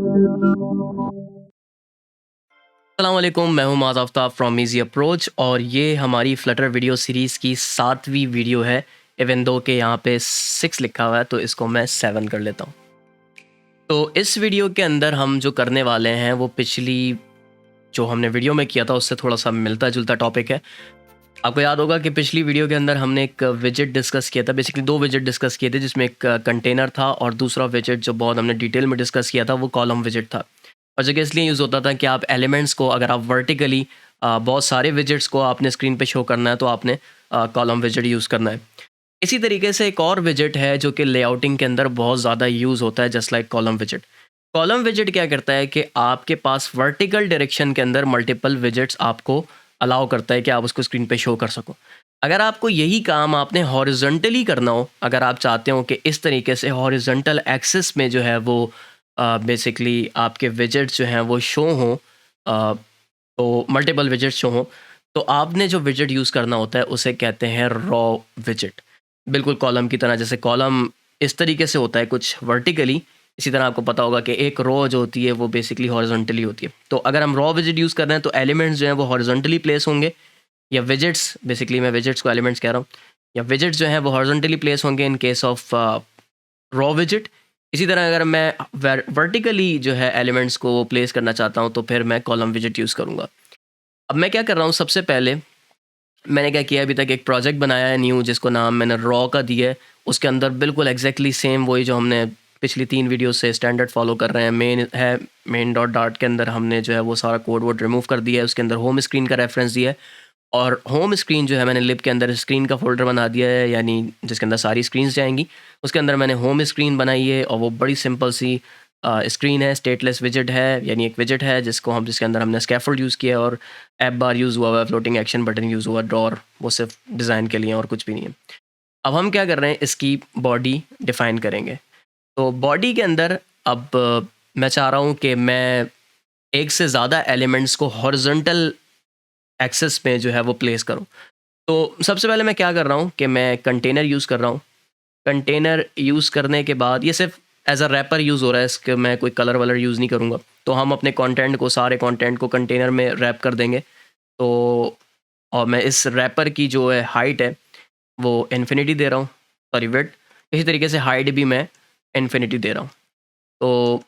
अस्सलाम वालेकुम, मैं हूं Maaz Aftab from easy approach और ये हमारी फ्लटर वीडियो सीरीज़ की 7वीं वीडियो है। इवन दो के यहाँ पे 6 लिखा हुआ है तो इसको मैं 7 कर लेता हूँ। तो इस वीडियो के अंदर हम जो करने वाले हैं वो पिछली जो हमने वीडियो में किया था उससे थोड़ा-सा मिलता-जुलता टॉपिक है। आपको याद होगा कि पिछली वीडियो के अंदर हमने एक विजेट डिस्कस किया था, बेसिकली 2 विजेट डिस्कस किए थे जिसमें एक कंटेनर था और दूसरा विजेट जो बहुत हमने डिटेल में डिस्कस किया था वो कॉलम विजेट था। और जगह इसलिए यूज़ होता था कि आप एलिमेंट्स को अगर आप वर्टिकली बहुत सारे विजेट्स को आपने स्क्रीन पे शो करना है तो आपने कॉलम विजेट यूज़ करना है। इसी तरीके से एक और विजेट है जो कि लेआउटिंग के अंदर बहुत ज़्यादा यूज़ होता है जस्ट लाइक कॉलम विजेट। कॉलम विजेट क्या करता है कि आपके पास वर्टिकल डायरेक्शन के अंदर मल्टीपल विजेट्स आपको अलाउ करता है कि आप उसको स्क्रीन पे शो कर सको। अगर आपको यही काम आपने हॉरिजॉन्टली करना हो, अगर आप चाहते हो कि इस तरीके से हॉरिजॉन्टल एक्सिस में जो है वो बेसिकली आपके विजेट्स जो हैं वो शो हों, तो मल्टीपल विजेट्स शो हों, तो आपने जो विजेट यूज़ करना होता है उसे कहते हैं रॉ विजेट। बिल्कुल कॉलम की तरह, जैसे कॉलम इस तरीके से होता है कुछ वर्टिकली, इसी तरह आपको पता होगा कि एक रो जो होती है वो बेसिकली हॉरिजॉन्टली होती है। तो अगर हम रॉ विजेट यूज़ कर रहे हैं तो एलिमेंट्स जो हैं वो हॉरिजॉन्टली प्लेस होंगे, या विजेट्स, बेसिकली मैं विजेट्स को एलिमेंट्स कह रहा हूँ, या विजेट्स जो हैं वो हॉरिजॉन्टली प्लेस होंगे इन केस ऑफ रॉ विजेट। इसी तरह अगर मैं वर्टिकली जो है एलिमेंट्स को प्लेस करना चाहता हूँ तो फिर मैं कॉलम विजेट यूज़ करूँगा। अब मैं क्या कर रहा हूँ, सबसे पहले मैंने क्या किया, अभी तक एक प्रोजेक्ट बनाया है न्यू जिसको नाम मैंने रॉ का दिया है। उसके अंदर बिल्कुल एग्जैक्टली सेम वही जो हमने पिछली 3 वीडियो से स्टैंडर्ड फॉलो कर रहे हैं। मेन है, मेन डॉट डार्ट के अंदर हमने जो है वो सारा कोड वोड रिमूव कर दिया है। उसके अंदर होम स्क्रीन का रेफरेंस दिया है और होम स्क्रीन जो है मैंने लिब के अंदर स्क्रीन का फ़ोल्डर बना दिया है, यानी जिसके अंदर सारी स्क्रीन्स जाएँगी। उसके अंदर मैंने होम स्क्रीन बनाई है और वो बड़ी सिंपल सी स्क्रीन है, स्टेटलेस विजेट है, यानी एक विजेट है जिसके अंदर हमने स्कैफोल्ड यूज़ किया है और ऐप बार यूज़ हुआ हुआ है, फ्लोटिंग एक्शन बटन यूज़ हुआ है, ड्रॉअर वो सिर्फ डिज़ाइन के लिए और कुछ भी नहीं है। अब हम क्या कर रहे हैं, इसकी बॉडी डिफ़ाइन करेंगे। तो बॉडी के अंदर अब मैं चाह रहा हूँ कि मैं एक से ज़्यादा एलिमेंट्स को हॉरिज़ॉन्टल एक्सिस में जो है वो प्लेस करूँ। तो सबसे पहले मैं क्या कर रहा हूँ कि मैं कंटेनर यूज़ कर रहा हूँ। कंटेनर यूज़ करने के बाद ये सिर्फ एज अ रैपर यूज़ हो रहा है, इसके मैं कोई कलर वलर यूज़ नहीं करूँगा। तो हम अपने कंटेंट को, सारे कंटेंट को कंटेनर में रैप कर देंगे। तो और मैं इस रैपर की जो है हाइट है वो इन्फिनिटी दे रहा हूँ, सॉरी विड्थ। इसी तरीके से हाइट भी मैं इन्फिनिटी दे रहा हूँ। तो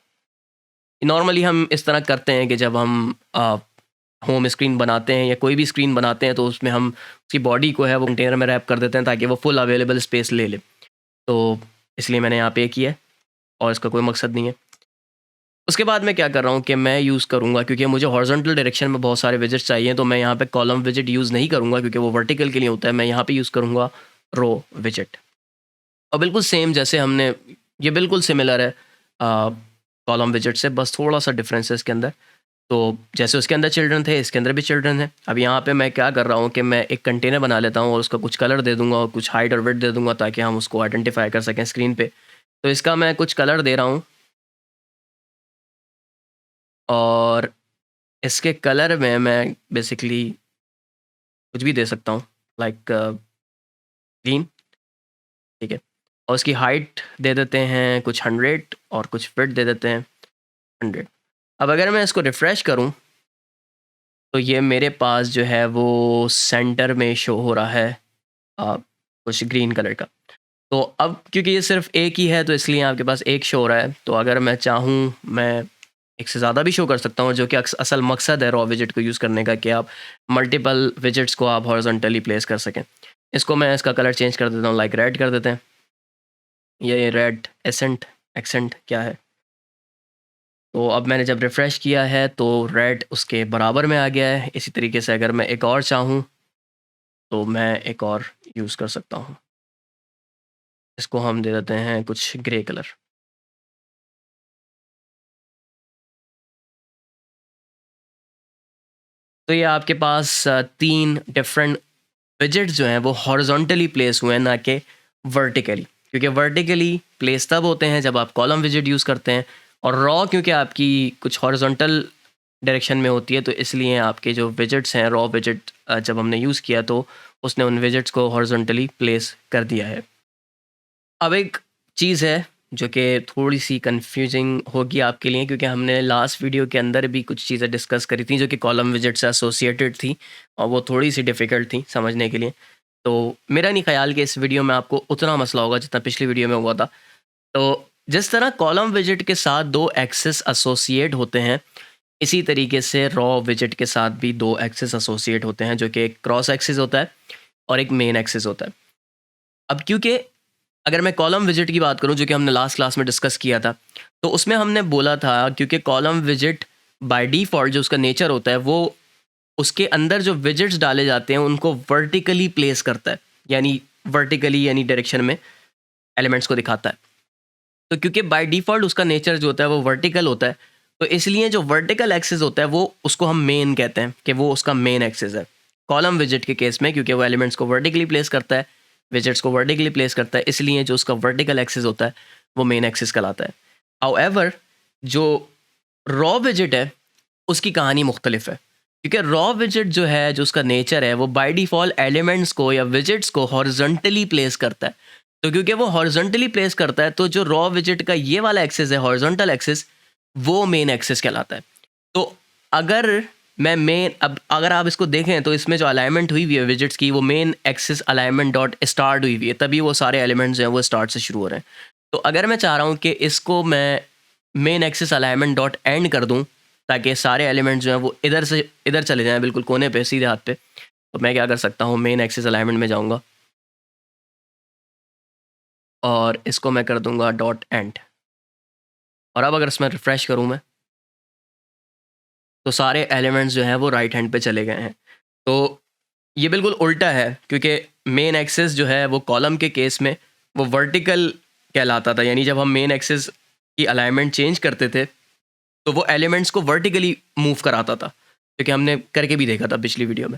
नॉर्मली हम इस तरह करते हैं कि जब हम होम स्क्रीन बनाते हैं या कोई भी स्क्रीन बनाते हैं तो उसमें हम उसकी बॉडी को है वो कंटेनर में रैप कर देते हैं ताकि वो फुल अवेलेबल स्पेस ले ले। तो इसलिए मैंने यहाँ पे ये किया है और इसका कोई मकसद नहीं है। उसके बाद मैं क्या कर रहा हूँ कि मैं यूज़ करूँगा, क्योंकि मुझे हॉरिजॉन्टल डायरेक्शन में बहुत सारे विजेट्स चाहिए, तो मैं यहाँ पे कॉलम विजेट यूज़ नहीं करूँगा क्योंकि वो वर्टिकल के लिए होता है। मैं यहाँ पे यूज़ करूँगा रो विजेट। और बिल्कुल सेम जैसे हमने, ये बिल्कुल सिमिलर है कॉलम विजेट से, बस थोड़ा सा डिफरेंस है इसके अंदर। तो जैसे उसके अंदर चिल्ड्रन थे, इसके अंदर भी चिल्ड्रन है। अब यहाँ पे मैं क्या कर रहा हूँ कि मैं एक कंटेनर बना लेता हूँ और उसका कुछ कलर दे दूँगा और कुछ हाइट और विड्थ दे दूँगा ताकि हम उसको आइडेंटिफाई कर सकें स्क्रीन पे। तो इसका मैं कुछ कलर दे रहा हूँ और इसके कलर में मैं बेसिकली कुछ भी दे सकता हूँ, लाइक ग्रीन, ठीक है। और उसकी हाइट दे देते हैं कुछ 100 और कुछ विड्थ दे देते हैं 100। अब अगर मैं इसको रिफ़्रेश करूँ तो ये मेरे पास जो है वो सेंटर में शो हो रहा है कुछ ग्रीन कलर का। तो अब क्योंकि ये सिर्फ़ एक ही है तो इसलिए आपके पास एक शो हो रहा है। तो अगर मैं चाहूँ मैं एक से ज़्यादा भी शो कर सकता हूँ, जो कि असल मकसद है रॉ विजेट को यूज़ करने का, कि आप मल्टीपल विजेट्स को आप हॉरिजॉन्टली प्लेस कर सकें। इसको मैं इसका कलर चेंज कर देता हूँ, लाइक रेड कर देते हैं। ये रेड एसेंट एक्सेंट क्या है? तो अब मैंने जब रिफ़्रेश किया है तो रेड उसके बराबर में आ गया है। इसी तरीके से अगर मैं एक और चाहूँ तो मैं एक और यूज़ कर सकता हूँ। इसको हम दे देते हैं कुछ ग्रे कलर। तो ये आपके पास 3 डिफरेंट विजेट्स जो हैं वो हॉरिजॉन्टली प्लेस हुए हैं, ना कि वर्टिकली। क्योंकि वर्टिकली प्लेस तब होते हैं जब आप कॉलम विजेट यूज़ करते हैं, और रॉ क्योंकि आपकी कुछ हॉरिजॉन्टल डायरेक्शन में होती है तो इसलिए आपके जो विजेट्स हैं, रॉ विजेट जब हमने यूज़ किया तो उसने उन विजेट्स को हॉरिजॉन्टली प्लेस कर दिया है। अब एक चीज़ है जो कि थोड़ी सी कंफ्यूजिंग होगी आपके लिए, क्योंकि हमने लास्ट वीडियो के अंदर भी कुछ चीज़ें डिस्कस करी थी जो कि कॉलम विजेट से एसोसिएटेड थी और वो थोड़ी सी डिफ़िकल्ट थी समझने के लिए। तो मेरा नहीं ख्याल कि इस वीडियो में आपको उतना मसला होगा जितना पिछली वीडियो में हुआ था। तो जिस तरह कॉलम विजेट के साथ दो एक्सेस एसोसिएट होते हैं, इसी तरीके से रॉ विजेट के साथ भी दो एक्सेस एसोसिएट होते हैं, जो कि एक क्रॉस एक्सिस होता है और एक मेन एक्सिस होता है। अब क्योंकि अगर मैं कॉलम विजेट की बात करूं, जो कि हमने लास्ट क्लास में डिस्कस किया था, तो उसमें हमने बोला था क्योंकि कॉलम विजेट बाय डिफ़ॉल्ट जो उसका नेचर होता है, वो उसके अंदर जो विजेट्स डाले जाते हैं उनको वर्टिकली प्लेस करता है, यानी वर्टिकली यानी डायरेक्शन में एलिमेंट्स को दिखाता है। तो क्योंकि बाय डिफ़ॉल्ट उसका नेचर जो होता है वो वर्टिकल होता है, तो इसलिए जो वर्टिकल एक्सिस होता है वो उसको हम मेन कहते हैं कि वो उसका मेन एक्सिस है। कॉलम विजेट के केस में क्योंकि वो एलिमेंट्स को वर्टिकली प्लेस करता है, विजेट्स को वर्टिकली प्लेस करता है, इसलिए जो उसका वर्टिकल एक्सिस होता है वो मेन एक्सिस कहलाता है। हाउएवर जो रॉ विजेट है उसकी कहानी मुख्तलिफ है, क्योंकि रॉ विजेट जो है, जो उसका नेचर है, वो बाय डिफ़ॉल्ट एलिमेंट्स को या विजेट्स को हॉरिजॉन्टली प्लेस करता है। तो क्योंकि वो हॉरिजॉन्टली प्लेस करता है, तो जो रॉ विजेट का ये वाला एक्सिस है, हॉरिजॉन्टल एक्सिस, वो मेन एक्सिस कहलाता है। तो अगर मैं मेन अब अगर आप इसको देखें तो इसमें जो अलाइनमेंट हुई हुई है विजेट्स की, वो main axis alignment dot start हुई हुई है, तभी वो सारे एलिमेंट्स जो हैं वो स्टार्ट से शुरू हो रहे हैं। तो अगर मैं चाह रहा हूँ कि इसको मैं main axis alignment dot and कर दूँ, ताकि सारे एलिमेंट्स जो हैं वो इधर से इधर चले जाएँ, बिल्कुल कोने पे सीधे हाथ पे, तो मैं क्या कर सकता हूँ, मेन एक्सिस अलाइनमेंट में जाऊँगा और इसको मैं कर दूँगा डॉट एंड। और अब अगर इसमें रिफ़्रेश करूँ मैं, तो सारे एलिमेंट्स जो हैं वो राइट हैंड पे चले गए हैं। तो ये बिल्कुल उल्टा है, क्योंकि मेन एक्सिस जो है वो कॉलम के केस में वो वर्टिकल कहलाता था, यानी जब हम मेन एक्सिस की अलाइनमेंट चेंज करते थे तो वो एलिमेंट्स को वर्टिकली मूव कराता था, क्योंकि हमने करके भी देखा था पिछली वीडियो में।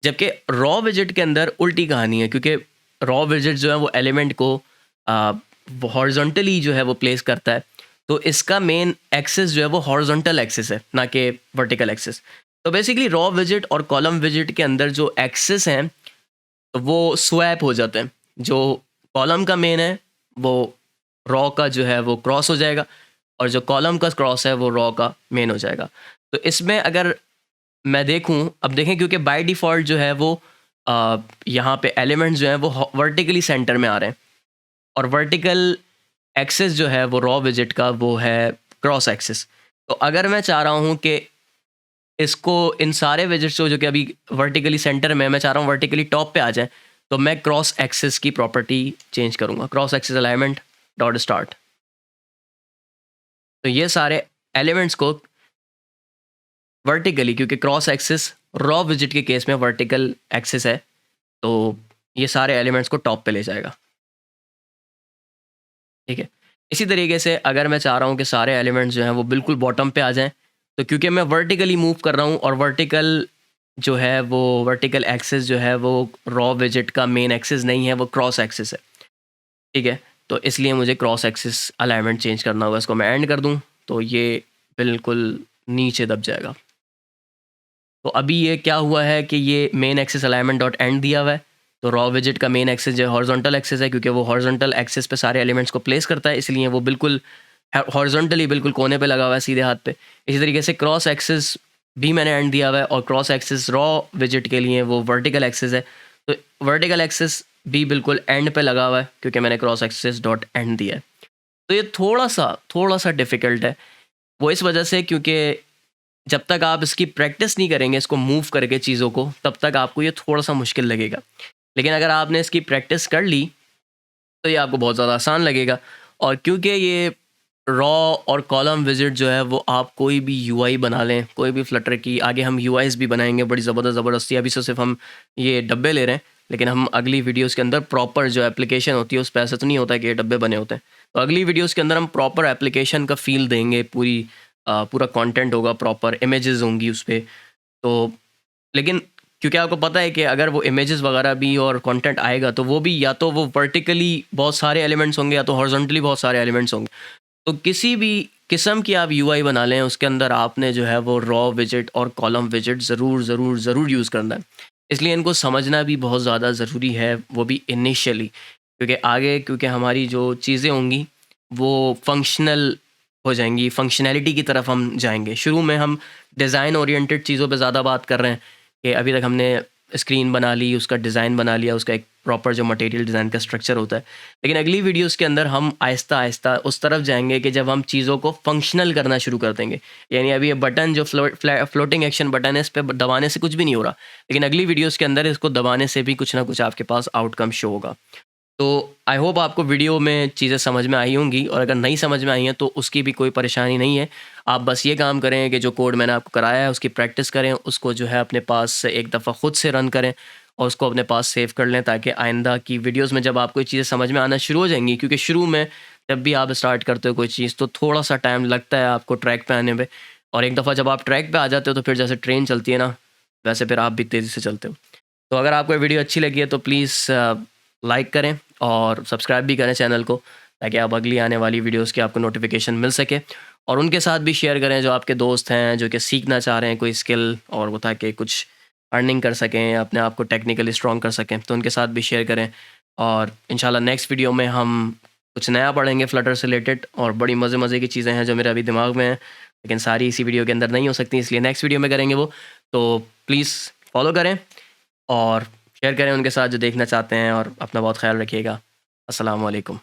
जबकि रॉ विजेट के अंदर उल्टी कहानी है, क्योंकि रॉ विजेट जो है वो एलिमेंट को हॉरिजॉन्टली जो है वो प्लेस करता है, तो इसका मेन एक्सिस जो है वो हॉरिजॉन्टल एक्सिस है, ना कि वर्टिकल एक्सिस। तो बेसिकली रॉ विजेट और कॉलम विजेट के अंदर जो एक्सिस हैं तो वो स्वैप हो जाते हैं। जो कॉलम का मेन है वो रॉ का जो है वो क्रॉस हो जाएगा, और जो कॉलम का क्रॉस है वो रॉ का मेन हो जाएगा। तो इसमें अगर मैं देखूं, अब देखें, क्योंकि बाय डिफ़ॉल्ट जो है वो यहाँ पे एलिमेंट्स जो हैं वो वर्टिकली सेंटर में आ रहे हैं, और वर्टिकल एक्सिस जो है वो रॉ विजेट का वो है क्रॉस एक्सिस। तो अगर मैं चाह रहा हूँ कि इसको इन सारे विजेट्स को जो कि अभी वर्टिकली सेंटर में, मैं चाह रहा हूँ वर्टिकली टॉप पे आ जाए, तो मैं क्रॉस एक्सिस की प्रॉपर्टी चेंज करूँगा, cross axis alignment dot start. तो ये सारे एलिमेंट्स को वर्टिकली, क्योंकि क्रॉस एक्सिस रॉ विजेट के केस में वर्टिकल एक्सिस है, तो ये सारे एलिमेंट्स को टॉप पे ले जाएगा। ठीक है। इसी तरीके से अगर मैं चाह रहा हूँ कि सारे एलिमेंट्स जो हैं वो बिल्कुल बॉटम पे आ जाएं, तो क्योंकि मैं वर्टिकली मूव कर रहा हूँ, और वर्टिकल जो है वो वर्टिकल एक्सिस जो है वो रॉ विजेट का मेन एक्सिस नहीं है, वो क्रॉस एक्सिस है। ठीक है। तो इसलिए मुझे क्रॉस एक्सिस अलाइनमेंट चेंज करना होगा। इसको मैं एंड कर दूँ तो ये बिल्कुल नीचे दब जाएगा। तो अभी ये क्या हुआ है कि ये main axis alignment dot and दिया हुआ है, तो रॉ विजेट का मेन एक्सिस जो हॉरिजॉन्टल एक्सिस है, क्योंकि वो हॉरिजॉन्टल एक्सिस पे सारे एलिमेंट्स को प्लेस करता है, इसलिए वो बिल्कुल हॉरिजॉन्टली बिल्कुल कोने पे लगा हुआ है, सीधे हाथ पे। इसी तरीके से क्रॉस एक्सिस भी मैंने एंड दिया हुआ है, और क्रॉस एक्सिस रॉ विजेट के लिए वो वर्टिकल एक्सिस है, तो वर्टिकल एक्सिस भी बिल्कुल एंड पे लगा हुआ है, क्योंकि मैंने क्रॉस एक्सिस डॉट एंड दिया है। तो ये थोड़ा सा डिफ़िकल्ट है, वो इस वजह से क्योंकि जब तक आप इसकी प्रैक्टिस नहीं करेंगे, इसको मूव करके चीज़ों को, तब तक आपको ये थोड़ा-सा मुश्किल लगेगा। लेकिन अगर आपने इसकी प्रैक्टिस कर ली, तो ये आपको बहुत ज़्यादा आसान लगेगा। और क्योंकि ये रॉ और कॉलम विज़िट जो है वो आप कोई भी यूआई बना लें, कोई भी फ्लटर की, आगे हम यूआईज़ भी बनाएँगे बड़ी ज़बरदस्ती। अभी से सिर्फ हम ये डब्बे ले रहे हैं, लेकिन हम अगली वीडियोज़ के अंदर प्रॉपर जो एप्लीकेशन होती है उस पे ऐसा तो नहीं होता है कि ये डब्बे बने होते हैं। तो अगली वीडियोज़ के अंदर हम प्रॉपर एप्लीकेशन का फ़ील देंगे, पूरा कंटेंट होगा, प्रॉपर इमेजेस होंगी उस पे। तो लेकिन क्योंकि आपको पता है कि अगर वो इमेजेस वगैरह भी और कंटेंट आएगा, तो वो भी या तो वो वर्टिकली बहुत सारे एलिमेंट्स होंगे, या तो हॉरिजॉन्टली बहुत सारे एलिमेंट्स होंगे। तो किसी भी किस्म की आप यूआई बना लें, उसके अंदर आपने जो है वो रॉ विजेट और कॉलम विजेट ज़रूर यूज़ करना है। इसलिए इनको समझना भी बहुत ज़्यादा ज़रूरी है, वो भी इनिशियली, क्योंकि आगे क्योंकि हमारी जो चीज़ें होंगी वो फंक्शनल हो जाएंगी, फंक्शनैलिटी की तरफ हम जाएंगे। शुरू में हम डिज़ाइन ओरिएंटेड चीज़ों पे ज़्यादा बात कर रहे हैं कि अभी तक हमने स्क्रीन बना ली, उसका डिज़ाइन बना लिया, उसका एक प्रॉपर जो मटेरियल डिज़ाइन का स्ट्रक्चर होता है। लेकिन अगली वीडियोस के अंदर हम आहिस्ता आहिस्ता उस तरफ जाएंगे कि जब हम चीज़ों को फंक्शनल करना शुरू कर देंगे। यानी अभी ये बटन जो फ्लोटिंग एक्शन बटन है, इस पे दबाने से कुछ भी नहीं हो रहा, लेकिन अगली वीडियोस के अंदर इसको दबाने से भी कुछ ना कुछ आपके पास आउटकम शो होगा। तो आई होप आपको वीडियो में चीज़ें समझ में आई होंगी, और अगर नहीं समझ में आई हैं तो उसकी भी कोई परेशानी नहीं है। आप बस ये काम करें कि जो कोड मैंने आपको कराया है उसकी प्रैक्टिस करें, उसको जो है अपने पास से एक दफ़ा ख़ुद से रन करें और उसको अपने पास सेव कर लें, ताकि आइंदा की वीडियोस में जब आपको ये चीज़ें समझ में आना शुरू हो जाएंगी, क्योंकि शुरू में जब भी आप स्टार्ट करते हो कोई चीज़ तो थोड़ा सा टाइम लगता है आपको ट्रैक पे आने में, और एक दफ़ा जब आप ट्रैक पे आ जाते हो तो फिर जैसे ट्रेन चलती है ना, वैसे फिर आप भी तेज़ी से चलते हो। तो अगर आपको ये वीडियो अच्छी लगी है तो प्लीज़ लाइक करें और सब्सक्राइब भी करें चैनल को, ताकि आप अगली आने वाली वीडियोस की आपको नोटिफिकेशन मिल सके। और उनके साथ भी शेयर करें जो आपके दोस्त हैं, जो कि सीखना चाह रहे हैं कोई स्किल, और वो ताकि कुछ अर्निंग कर सकें, अपने आप को टेक्निकली स्ट्रॉन्ग कर सकें, तो उनके साथ भी शेयर करें। और इंशाल्लाह नेक्स्ट वीडियो में हम कुछ नया पढ़ेंगे फ्लटर से रिलेटेड, और बड़ी मज़े मज़े की चीज़ें हैं जो मेरे अभी दिमाग में हैं, लेकिन सारी इसी वीडियो के अंदर नहीं हो सकती, इसलिए नेक्स्ट वीडियो में करेंगे वो। तो प्लीज़ फॉलो करें और शेयर करें उनके साथ जो देखना चाहते हैं, और अपना बहुत ख्याल रखिएगा। अस्सलाम वालेकुम।